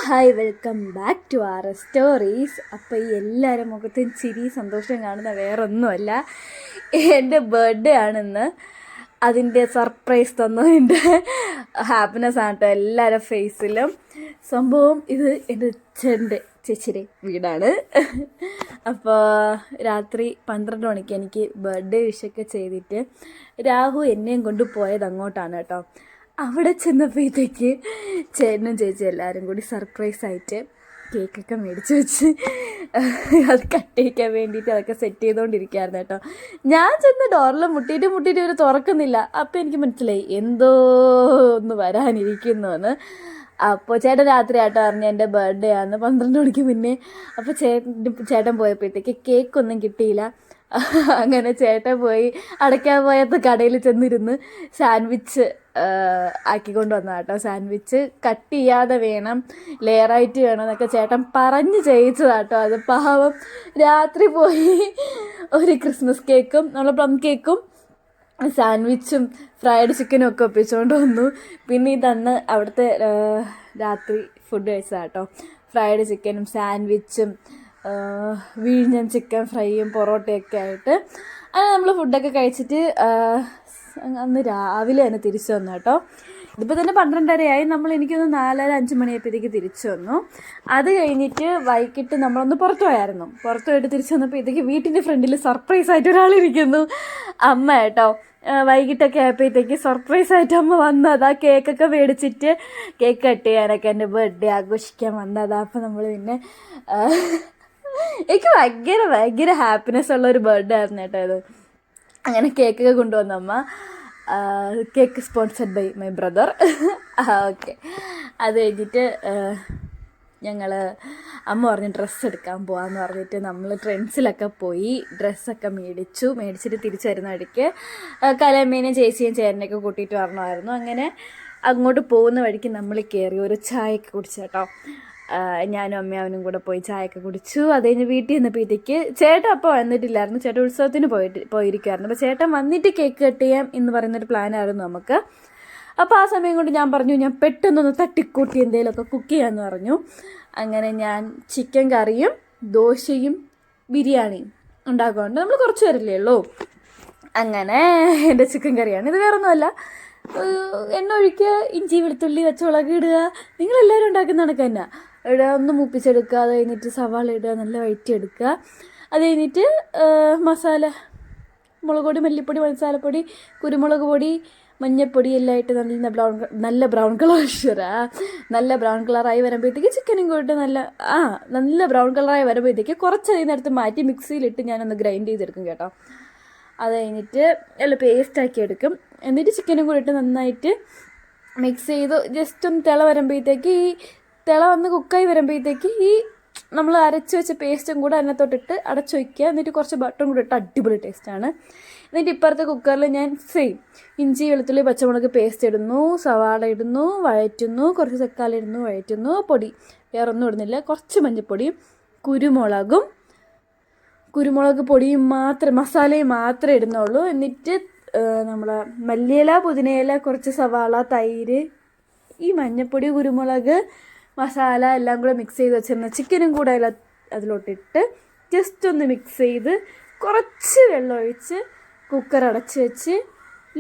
Hi, welcome back to our stories. അപ്പോൾ ഈ എല്ലാവരും മുഖത്തും ചിരി സന്തോഷം കാണുന്ന വേറൊന്നുമല്ല, എൻ്റെ ബർത്ത്ഡേ ആണെന്ന്. അതിൻ്റെ സർപ്രൈസ് തന്നതിൻ്റെ ഹാപ്പിനെസ് ആണ് കേട്ടോ എല്ലാവരുടെ ഫേസിലും. സംഭവം ഇത് എൻ്റെ ചേച്ചിയുടെ വീടാണ്. അപ്പോൾ രാത്രി 12 മണിക്ക് എനിക്ക് ബർത്ത്ഡേ വിഷൊക്കെ ചെയ്തിട്ട് രാഹു എന്നെയും കൊണ്ട് പോയത് അങ്ങോട്ടാണ് കേട്ടോ. അവിടെ ചെന്നപ്പോഴത്തേക്ക് ചേട്ടനും ചേച്ചി എല്ലാവരും കൂടി സർപ്രൈസായിട്ട് കേക്കൊക്കെ മേടിച്ച് വെച്ച് അത് കട്ട് ചെയ്യിക്കാൻ വേണ്ടിയിട്ട് അതൊക്കെ സെറ്റ് ചെയ്തുകൊണ്ടിരിക്കുകയായിരുന്നു കേട്ടോ. ഞാൻ ചെന്ന് ഡോറിൽ മുട്ടിയിട്ട് ഒരു തുറക്കുന്നില്ല. അപ്പോൾ എനിക്ക് മനസ്സിലായി എന്തോ ഒന്ന് വരാനിരിക്കുന്നു. അപ്പോൾ ചേട്ടൻ രാത്രി ആട്ടോ അറിഞ്ഞ എൻ്റെ ബർത്ത്ഡേ ആണ് 12 മണിക്ക് മുന്നേ. അപ്പോൾ ചേട്ടൻ പോയപ്പോഴത്തേക്ക് കേക്കൊന്നും കിട്ടിയില്ല. അങ്ങനെ ചേട്ടൻ പോയി അടയ്ക്കാൻ പോയപ്പോൾ കടയിൽ ചെന്നിരുന്ന് സാൻഡ്വിച്ച് ആക്കിക്കൊണ്ട് വന്ന കേട്ടോ. സാൻഡ്വിച്ച് കട്ട് ചെയ്യാതെ വേണം, ലെയറായിട്ട് വേണം എന്നൊക്കെ ചേട്ടൻ പറഞ്ഞ് ചെയ്യിച്ചതാട്ടോ. അത് പാവം രാത്രി പോയി ഒരു ക്രിസ്മസ് കേക്കും നമ്മൾ പ്ലം കേക്കും സാൻഡ്വിച്ചും ഫ്രൈഡ് ചിക്കനും ഒക്കെ ഒപ്പിച്ചുകൊണ്ട് വന്നു. പിന്നെ ഇതന്ന് അവിടുത്തെ രാത്രി ഫുഡ് കഴിച്ചതാട്ടോ. ഫ്രൈഡ് ചിക്കനും സാൻഡ്വിച്ചും വിഴിഞ്ഞൻ ചിക്കൻ ഫ്രൈയും പൊറോട്ടയൊക്കെ ആയിട്ട് അങ്ങനെ നമ്മൾ ഫുഡൊക്കെ കഴിച്ചിട്ട് അന്ന് രാവിലെ തന്നെ തിരിച്ചു വന്നു കേട്ടോ. ഇതിപ്പോൾ തന്നെ 12:30 നമ്മൾ എനിക്കൊന്ന് 4-5 മണിയായപ്പോഴത്തേക്ക് തിരിച്ചു വന്നു. അത് കഴിഞ്ഞിട്ട് വൈകിട്ട് നമ്മളൊന്ന് പുറത്തു പോയായിരുന്നു. പുറത്തു പോയിട്ട് തിരിച്ചു വന്നപ്പോഴത്തേക്ക് വീട്ടിൻ്റെ ഫ്രണ്ടിൽ സർപ്രൈസായിട്ട് ഒരാളിരിക്കുന്നു, അമ്മ കേട്ടോ. വൈകിട്ടൊക്കെ ആയപ്പോഴത്തേക്ക് സർപ്രൈസായിട്ട് അമ്മ വന്നതാ, കേക്കൊക്കെ മേടിച്ചിട്ട് കേക്ക് കട്ട് ചെയ്യാനൊക്കെ എൻ്റെ ബർത്ത്ഡേ ആഘോഷിക്കാൻ വന്നതാ. അപ്പോൾ നമ്മൾ പിന്നെ എനിക്ക് ഭയങ്കര ഹാപ്പിനെസ് ഉള്ള ഒരു ബർത്ത്ഡേ ആയിരുന്നു കേട്ടോ ഇത്. അങ്ങനെ കേക്കൊക്കെ കൊണ്ടുവന്ന അമ്മ. Cake sponsored by my brother. Okay. അത് കഴിഞ്ഞിട്ട് അമ്മ പറഞ്ഞ് ഡ്രസ്സ് എടുക്കാൻ പോകാമെന്ന് പറഞ്ഞിട്ട് നമ്മൾ ട്രെൻഡ്സിലൊക്കെ പോയി ഡ്രസ്സൊക്കെ മേടിച്ചിട്ട് തിരിച്ചു വരുന്ന വഴിക്ക് കലമ്മേനെയും ചേച്ചിയും ചേട്ടനെയൊക്കെ കൂട്ടിയിട്ട് വരണമായിരുന്നു. അങ്ങനെ അങ്ങോട്ട് പോകുന്ന വഴിക്ക് നമ്മൾ കയറി ഒരു ചായയൊക്കെ കുടിച്ചു കേട്ടോ. ഞാനും അമ്മയും കൂടെ പോയി ചായയൊക്കെ കുടിച്ചു. അത് കഴിഞ്ഞ് വീട്ടിൽ നിന്നപ്പോഴത്തേക്ക് ചേട്ടൻ അപ്പോൾ വന്നിട്ടില്ലായിരുന്നു. ചേട്ടൻ ഉത്സവത്തിന് പോയിരിക്കുമായിരുന്നു. അപ്പോൾ ചേട്ടൻ വന്നിട്ട് കേക്ക് കട്ട് ചെയ്യാം എന്ന് പറയുന്നൊരു പ്ലാനായിരുന്നു നമുക്ക്. അപ്പോൾ ആ സമയം കൊണ്ട് ഞാൻ പറഞ്ഞു ഞാൻ പെട്ടെന്നൊന്ന് തട്ടിക്കൂട്ടി എന്തെങ്കിലുമൊക്കെ കുക്ക് ചെയ്യാമെന്ന് പറഞ്ഞു. അങ്ങനെ ഞാൻ ചിക്കൻ കറിയും ദോശയും ബിരിയാണിയും ഉണ്ടാക്കുന്നുണ്ട്. നമ്മൾ കുറച്ച് പേരല്ലേ ഉള്ളൂ. അങ്ങനെ എൻ്റെ ചിക്കൻ കറിയാണ്. ഇത് വേറൊന്നുമല്ല, എണ്ണ ഒഴിക്കുക, ഇഞ്ചി വെളുത്തുള്ളി പച്ചമുളക് ഇടുക, നിങ്ങളെല്ലാവരും ഉണ്ടാക്കുന്ന കണക്ക് തന്നെ ഇടുക, ഒന്ന് മൂപ്പിച്ചെടുക്കുക. അത് കഴിഞ്ഞിട്ട് സവാള ഇടുക, നല്ല വഴറ്റിയെടുക്കുക. അത് കഴിഞ്ഞിട്ട് മസാല, മുളക് പൊടി, മല്ലിപ്പൊടി, മസാലപ്പൊടി, കുരുമുളക് പൊടി, മഞ്ഞൾപ്പൊടി എല്ലാം ഇട്ട് നല്ല ബ്രൗൺ കളറായി വരുമ്പോഴത്തേക്ക് ചിക്കനും കൂട്ട് നല്ല ബ്രൗൺ കളറായി വരുമ്പോഴത്തേക്ക് കുറച്ച് അതിനടുത്ത് മാറ്റി മിക്സിയിലിട്ട് ഞാനൊന്ന് ഗ്രൈൻഡ് ചെയ്തെടുക്കും കേട്ടോ. അത് കഴിഞ്ഞിട്ട് എല്ലാം പേസ്റ്റാക്കി എടുക്കും. എന്നിട്ട് ചിക്കനും കൂടി ഇട്ട് നന്നായിട്ട് മിക്സ് ചെയ്ത് ജസ്റ്റ് ഒന്ന് വരുമ്പോഴത്തേക്ക് ഈ വന്ന് കുക്കായി വരുമ്പോഴത്തേക്ക് ഈ നമ്മൾ അരച്ച് വെച്ച പേസ്റ്റും കൂടെ അതിനകത്തോട്ടിട്ട് അടച്ചു വയ്ക്കുക. എന്നിട്ട് കുറച്ച് ബട്ടറും കൂടി ഇട്ട് അടിപൊളി ടേസ്റ്റാണ്. എന്നിട്ട് ഇപ്പുറത്തെ കുക്കറിൽ ഞാൻ ഇഞ്ചി വെളുത്തുള്ളി പച്ചമുളക് പേസ്റ്റ് ഇടുന്നു, സവാള ഇടുന്നു, വഴറ്റുന്നു, കുറച്ച് തക്കാളി ഇടുന്നു, വഴറ്റുന്നു, പൊടി വേറൊന്നും ഇടുന്നില്ല, കുറച്ച് മഞ്ഞൾപ്പൊടിയും കുരുമുളക് പൊടിയും മസാലയും മാത്രമേ ഇടുന്നുള്ളൂ. എന്നിട്ട് നമ്മൾ മല്ലിയില, പുതിനയില, കുറച്ച് സവാള, തൈര്, ഈ മഞ്ഞൾപ്പൊടി, കുരുമുളക്, മസാല എല്ലാം കൂടെ മിക്സ് ചെയ്ത് വെച്ചിരുന്ന ചിക്കനും കൂടെ അതിലോട്ടിട്ട് ജസ്റ്റ് ഒന്ന് മിക്സ് ചെയ്ത് കുറച്ച് വെള്ളം ഒഴിച്ച് കുക്കർ അടച്ച് വെച്ച്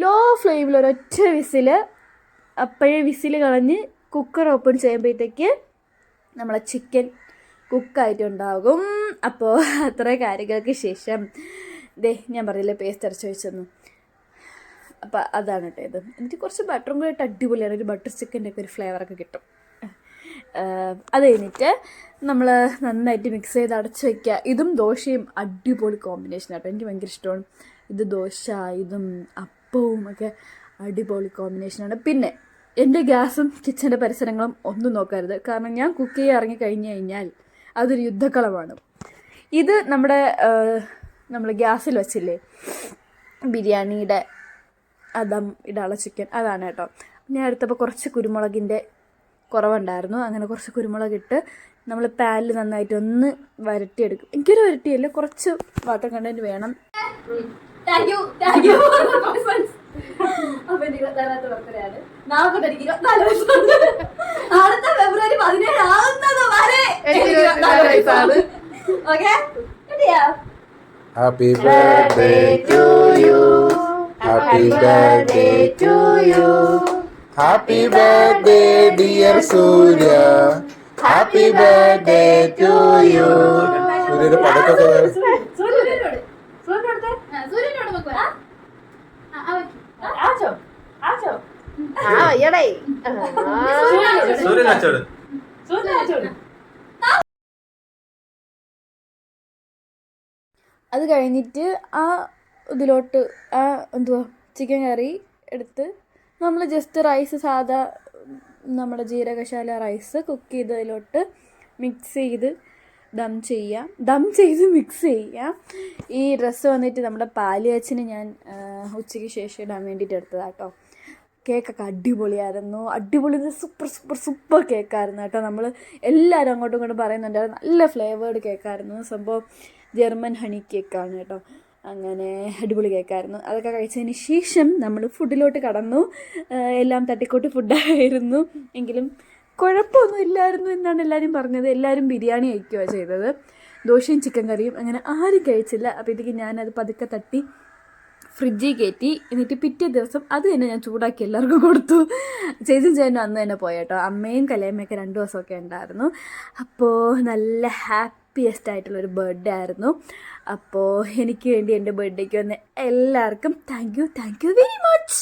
ലോ ഫ്ലെയിമിൽ ഒരൊറ്റ വിസിൽ, അപ്പോഴേ വിസിൽ കളഞ്ഞ് കുക്കർ ഓപ്പൺ ചെയ്യുമ്പോഴത്തേക്ക് നമ്മളെ ചിക്കൻ കുക്കായിട്ടുണ്ടാകും. അപ്പോൾ അത്ര കാര്യങ്ങൾക്ക് ശേഷം ഞാൻ പറഞ്ഞില്ലേ പേസ്റ്റ് അരച്ച് വെച്ചെന്നു. അപ്പോൾ അതാണ് കേട്ടോ ഇത്. എന്നിട്ട് കുറച്ച് ബട്ടറും കൂടി ഇട്ട് അടിപൊളിയാണ്, ഒരു ബട്ടർ ചിക്കൻ്റെ ഒക്കെ ഒരു ഫ്ലേവറൊക്കെ കിട്ടും. അത് കഴിഞ്ഞിട്ട് നമ്മൾ നന്നായിട്ട് മിക്സ് ചെയ്ത് അടച്ച് വയ്ക്കുക. ഇതും ദോശയും അടിപൊളി കോമ്പിനേഷൻ ആട്ടോ, എനിക്ക് ഭയങ്കര ഇഷ്ടമാണ്. ഇത് ദോശ, ഇതും അപ്പവും ഒക്കെ അടിപൊളി കോമ്പിനേഷനാണ്. പിന്നെ എൻ്റെ ഗ്യാസും കിച്ചൻ്റെ പരിസരങ്ങളും ഒന്നും നോക്കരുത്, കാരണം ഞാൻ കുക്ക് ചെയ്യാൻ ഇറങ്ങിക്കഴിഞ്ഞ് കഴിഞ്ഞാൽ അതൊരു യുദ്ധക്കളമാണ്. ഇത് നമ്മൾ ഗ്യാസിൽ വെച്ചില്ലേ ബിരിയാണിയുടെ ഇടാനുള്ള ചിക്കൻ, അതാണ് കേട്ടോ. ഞാൻ എടുത്തപ്പോൾ കുറച്ച് കുരുമുളകിൻ്റെ കുറവുണ്ടായിരുന്നു. അങ്ങനെ കുറച്ച് കുരുമുളകിട്ട് നമ്മൾ പാനിൽ നന്നായിട്ട് ഒന്ന് വരട്ടിയെടുക്കും. എനിക്കൊരു വരട്ടിയല്ല, കുറച്ച് വാട്ടർ കണ്ടൻറ്റ് വേണം. അപ്പോൾ എൻ്റെ 24ാമത്തെ ബർത്ത്ഡേ ആണ്. 24 അടുത്ത ഫെബ്രുവരി 17 ആകുന്ന സർപ്രൈസ് ആണ്. Okay happy birthday to you, happy birthday to you, happy birthday dear Surya, happy birthday to you. സൂര്യയുടെ പടക്കൊക്കെ അത് കഴിഞ്ഞിട്ട് ആ ഇതിലോട്ട് ആ എന്തുവാ ചിക്കൻ കറി എടുത്ത് നമ്മൾ ജസ്റ്റ് റൈസ് സാധാ നമ്മുടെ ജീരകശാല റൈസ് കുക്ക് ചെയ്തതിലോട്ട് മിക്സ് ചെയ്ത് ദം ചെയ്ത് മിക്സ് ചെയ്യാം. ഈ ഡ്രസ്സ് വന്നിട്ട് നമ്മുടെ പാലുകാച്ചിന് ഞാൻ ഉച്ചയ്ക്ക് ശേഷം ഇടാൻ വേണ്ടിയിട്ട് എടുത്തതാണ് കേട്ടോ. കേക്കൊക്കെ അടിപൊളി സൂപ്പർ കേക്കായിരുന്നു കേട്ടോ. നമ്മൾ എല്ലാവരും അങ്ങോട്ടും ഇങ്ങോട്ടും പറയുന്നുണ്ട് നല്ല ഫ്ലേവേർഡ് കേക്കായിരുന്നു. സംഭവം ജർമ്മൻ ഹണി കേക്കാണ് കേട്ടോ. അങ്ങനെ അടിപൊളി കേക്കായിരുന്നു. അതൊക്കെ കഴിച്ചതിന് ശേഷം നമ്മൾ ഫുഡിലോട്ട് കടന്നു. എല്ലാം തട്ടിക്കൂട്ട് ഫുഡായിരുന്നു, എങ്കിലും കുഴപ്പമൊന്നും ഇല്ലായിരുന്നു എന്നാണ് എല്ലാവരും പറഞ്ഞത്. എല്ലാവരും ബിരിയാണി കഴിക്കുകയാണ് ചെയ്തത്, ദോശയും ചിക്കൻ കറിയും. അങ്ങനെ ആരും കഴിച്ചില്ല. അപ്പോഴത്തേക്ക് ഞാനത് പതുക്കെ തട്ടി ഫ്രിഡ്ജിൽ കയറ്റി. എന്നിട്ട് പിറ്റേ ദിവസം അത് തന്നെ ഞാൻ ചൂടാക്കി എല്ലാവർക്കും കൊടുത്തു. ചേച്ചനും അന്ന് തന്നെ പോയേട്ടോ. അമ്മയും കലയമ്മയൊക്കെ 2 ദിവസമൊക്കെ ഉണ്ടായിരുന്നു. അപ്പോൾ നല്ല ഹാപ്പിയസ്റ്റ് ആയിട്ടുള്ളൊരു ബർത്ത്ഡേ ആയിരുന്നു. അപ്പോൾ എനിക്ക് വേണ്ടി എൻ്റെ ബർത്ത്ഡേക്ക് വന്ന എല്ലാവർക്കും താങ്ക് യു വെരി മച്ച്.